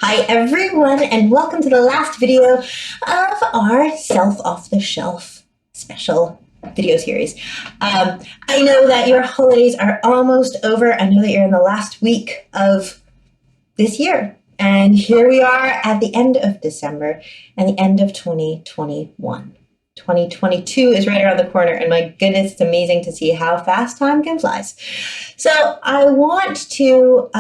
Hi everyone, and welcome to the last video of our Self Off the Shelf special video series. I know that your holidays are almost over. I know that you're in the last week of this year. And here we are at the end of December and the end of 2021. 2022 is right around the corner, and my goodness, it's amazing to see how fast time can fly. So I want to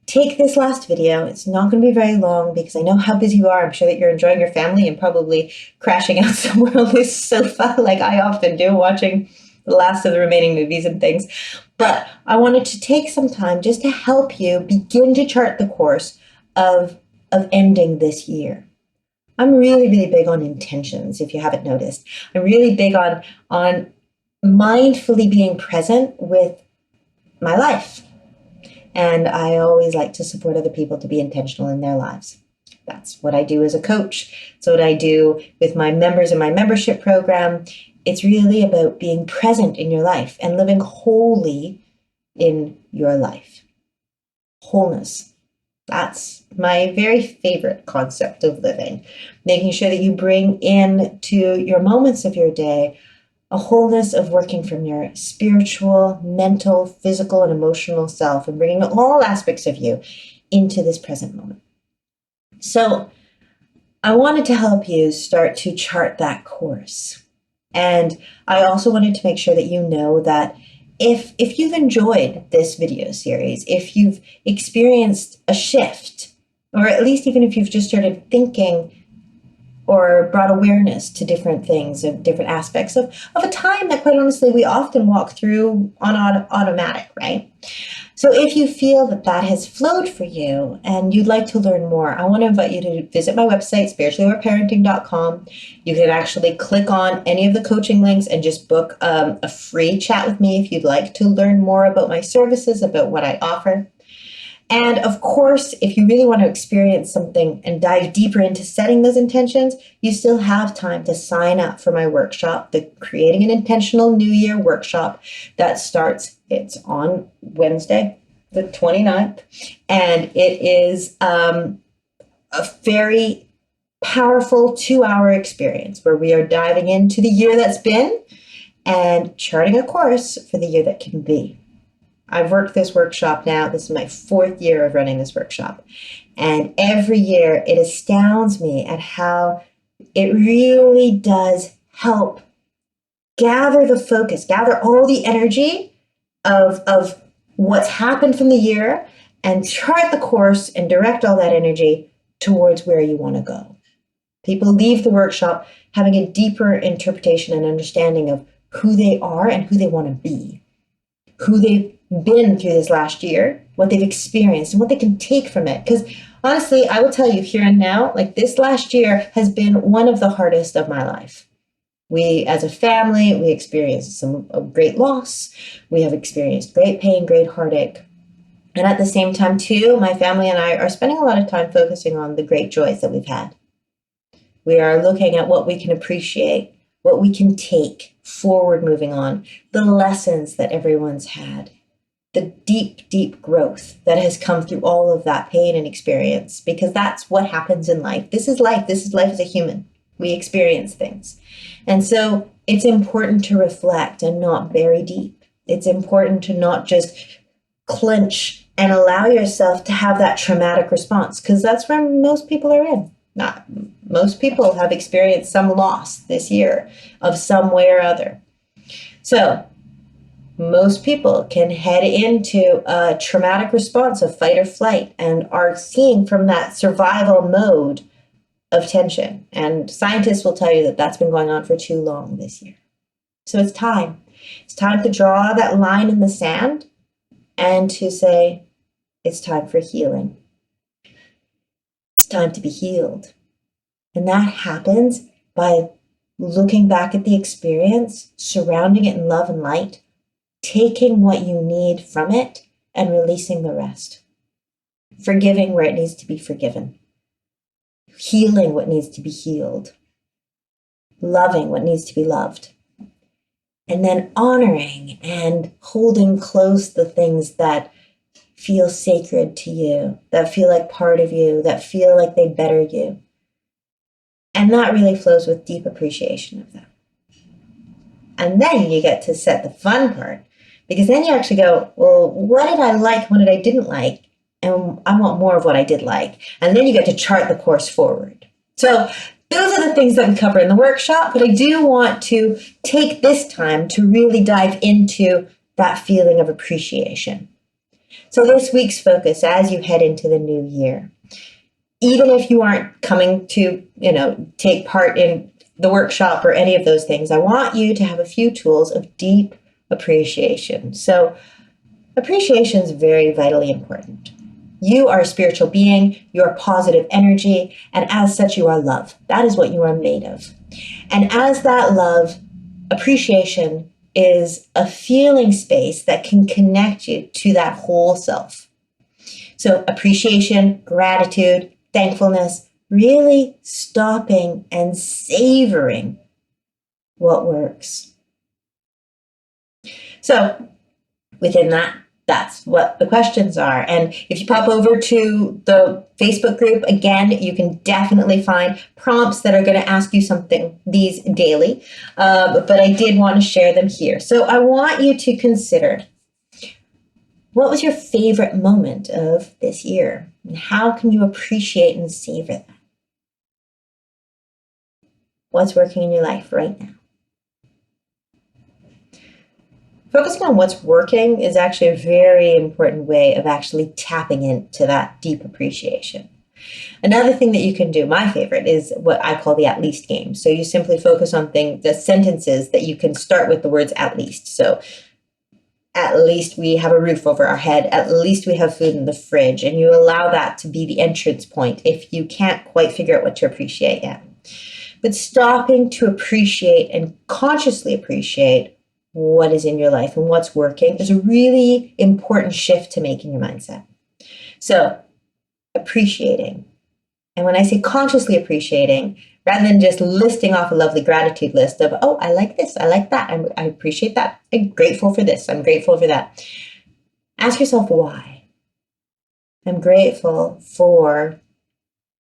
take this last video. It's not going to be very long because I know how busy you are. I'm sure that you're enjoying your family and probably crashing out somewhere on this sofa like I often do, watching the last of the remaining movies and things. But I wanted to take some time just to help you begin to chart the course of ending this year. I'm really, really big on intentions, if you haven't noticed. I'm really big on mindfully being present with my life. And I always like to support other people to be intentional in their lives. That's what I do as a coach. It's what I do with my members in my membership program. It's really about being present in your life and living wholly in your life. Wholeness. That's my very favorite concept of living. Making sure that you bring into your moments of your day a wholeness of working from your spiritual, mental, physical, and emotional self and bringing all aspects of you into this present moment. So I wanted to help you start to chart that course. And I also wanted to make sure that you know that if you've enjoyed this video series, if you've experienced a shift, or at least even if you've just started thinking or brought awareness to different things, of different aspects of a time that, quite honestly, we often walk through on automatic, right? So if you feel that that has flowed for you and you'd like to learn more, I want to invite you to visit my website, spirituallyparenting.com. You can actually click on any of the coaching links and just book a free chat with me if you'd like to learn more about my services, about what I offer. And of course, if you really want to experience something and dive deeper into setting those intentions, you still have time to sign up for my workshop, the Creating an Intentional New Year workshop that starts, it's on Wednesday, the 29th. And it is a very powerful 2-hour experience where we are diving into the year that's been and charting a course for the year that can be. I've worked this workshop now. This is my 4th year of running this workshop. And every year it astounds me at how it really does help gather the focus, gather all the energy of what's happened from the year and chart the course and direct all that energy towards where you want to go. People leave the workshop having a deeper interpretation and understanding of who they are and who they want to be, who they've been through this last year, what they've experienced, and what they can take from it. Because honestly, I will tell you here and now, like this last year has been one of the hardest of my life. We, as a family, we experienced some great loss. We have experienced great pain, great heartache. And at the same time, too, my family and I are spending a lot of time focusing on the great joys that we've had. We are looking at what we can appreciate, what we can take forward, moving on, the lessons that everyone's had, the deep, deep growth that has come through all of that pain and experience, because that's what happens in life. This is life. This is life as a human. We experience things. And so it's important to reflect and not bury deep. It's important to not just clench and allow yourself to have that traumatic response, because that's where most people are in. Not most people have experienced some loss this year of some way or other. So most people can head into a traumatic response of fight or flight and are seeing from that survival mode of tension. And scientists will tell you that that's been going on for too long this year. So it's time. It's time to draw that line in the sand and to say, it's time for healing. It's time to be healed. And that happens by looking back at the experience, surrounding it in love and light, taking what you need from it and releasing the rest. Forgiving where it needs to be forgiven. Healing what needs to be healed. Loving what needs to be loved. And then honoring and holding close the things that feel sacred to you, that feel like part of you, that feel like they better you. And that really flows with deep appreciation of them. And then you get to set the fun part, because then you actually go, well, what did I like? What did I didn't like? And I want more of what I did like. And then you get to chart the course forward. So those are the things that we cover in the workshop, but I do want to take this time to really dive into that feeling of appreciation. So this week's focus as you head into the new year, even if you aren't coming to, take part in the workshop or any of those things, I want you to have a few tools of deep appreciation. So appreciation is very vitally important. You are a spiritual being, you are positive energy, and as such, you are love. That is what you are made of. And as that love, appreciation is a feeling space that can connect you to that whole self. So appreciation, gratitude, thankfulness, really stopping and savoring what works. So within that, that's what the questions are. And if you pop over to the Facebook group, again, you can definitely find prompts that are going to ask you something these daily. But I did want to share them here. So I want you to consider, what was your favorite moment of this year? And how can you appreciate and savor that? What's working in your life right now? Focusing on what's working is actually a very important way of actually tapping into that deep appreciation. Another thing that you can do, my favorite, is what I call the at least game. So you simply focus on the sentences that you can start with the words at least. So at least we have a roof over our head, at least we have food in the fridge, and you allow that to be the entrance point if you can't quite figure out what to appreciate yet. But stopping to appreciate and consciously appreciate what is in your life and what's working is a really important shift to make in your mindset. So appreciating. And when I say consciously appreciating, rather than just listing off a lovely gratitude list of, oh, I like this, I like that, I appreciate that, I'm grateful for this, I'm grateful for that. Ask yourself why. I'm grateful for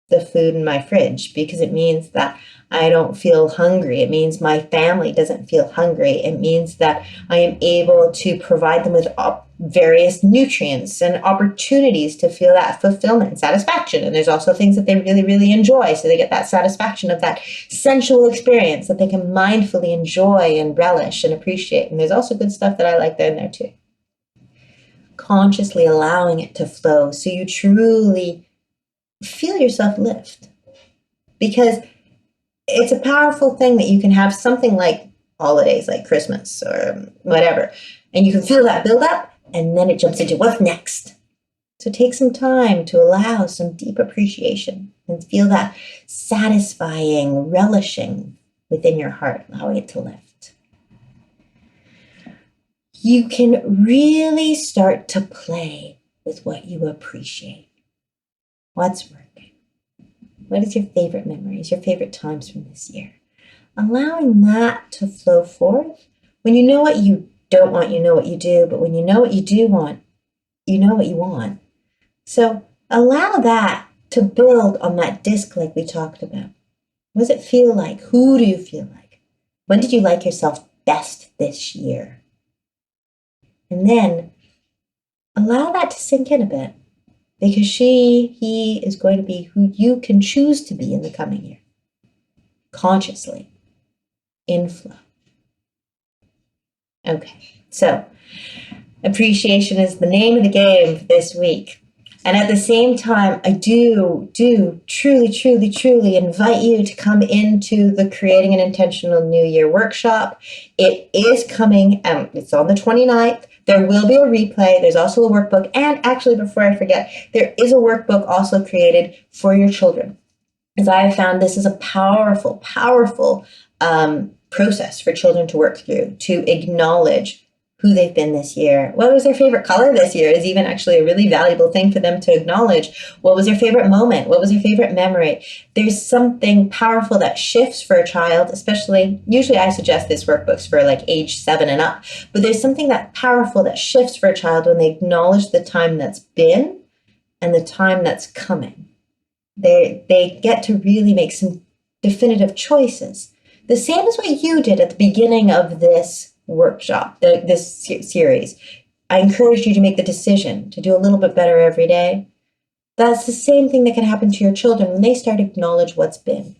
the food in my fridge because it means that I don't feel hungry. It means my family doesn't feel hungry. It means that I am able to provide them with various nutrients and opportunities to feel that fulfillment and satisfaction. And there's also things that they really, really enjoy. So they get that satisfaction of that sensual experience that they can mindfully enjoy and relish and appreciate. And there's also good stuff that I like there in there too. Consciously allowing it to flow so you truly feel yourself lift. Because it's a powerful thing that you can have something like holidays, like Christmas or whatever, and you can feel that build up, and then it jumps into what's next. So take some time to allow some deep appreciation and feel that satisfying relishing within your heart, allowing it to lift. You can really start to play with what you appreciate. What's working? What is your favorite memories, your favorite times from this year? Allowing that to flow forth. When you know what you don't want, you know what you do. But when you know what you do want, you know what you want. So allow that to build on that disc like we talked about. What does it feel like? Who do you feel like? When did you like yourself best this year? And then allow that to sink in a bit. Because he is going to be who you can choose to be in the coming year. Consciously. In flow. Okay, so appreciation is the name of the game for this week. And at the same time, I do truly invite you to come into the Creating an Intentional New Year workshop. It is coming, it's on the 29th. There will be a replay. There's also a workbook. And actually, before I forget, there is a workbook also created for your children. As I have found, this is a powerful process for children to work through, to acknowledge who they've been this year. What was their favorite color this year is even actually a really valuable thing for them to acknowledge. What was their favorite moment? What was their favorite memory? There's something powerful that shifts for a child, especially, usually I suggest this workbooks for like age 7 and up, but there's something that powerful that shifts for a child when they acknowledge the time that's been and the time that's coming. They get to really make some definitive choices. The same as what you did at the beginning of this workshop, this series. I encouraged you to make the decision to do a little bit better every day. That's the same thing that can happen to your children when they start to acknowledge what's been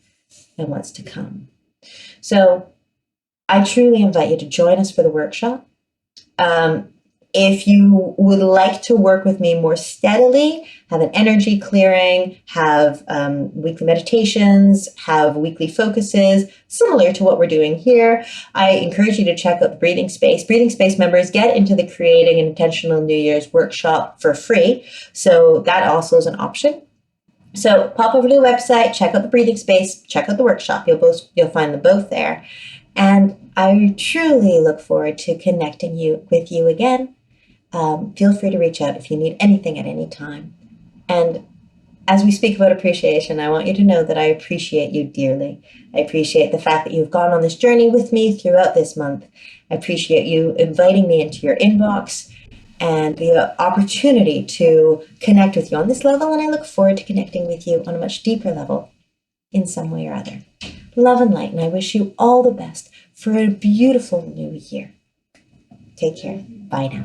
and what's to come. So I truly invite you to join us for the workshop. If you would like to work with me more steadily, have an energy clearing, have weekly meditations, have weekly focuses, similar to what we're doing here, I encourage you to check out the Breathing Space. Breathing Space members get into the Creating an Intentional New Year's workshop for free. So that also is an option. So pop over to the website, check out the Breathing Space, check out the workshop. You'll find them both there. And I truly look forward to connecting with you again. Feel free to reach out if you need anything at any time. And as we speak about appreciation, I want you to know that I appreciate you dearly. I appreciate the fact that you've gone on this journey with me throughout this month. I appreciate you inviting me into your inbox and the opportunity to connect with you on this level. And I look forward to connecting with you on a much deeper level in some way or other. Love and light, and I wish you all the best for a beautiful new year. Take care. Bye now.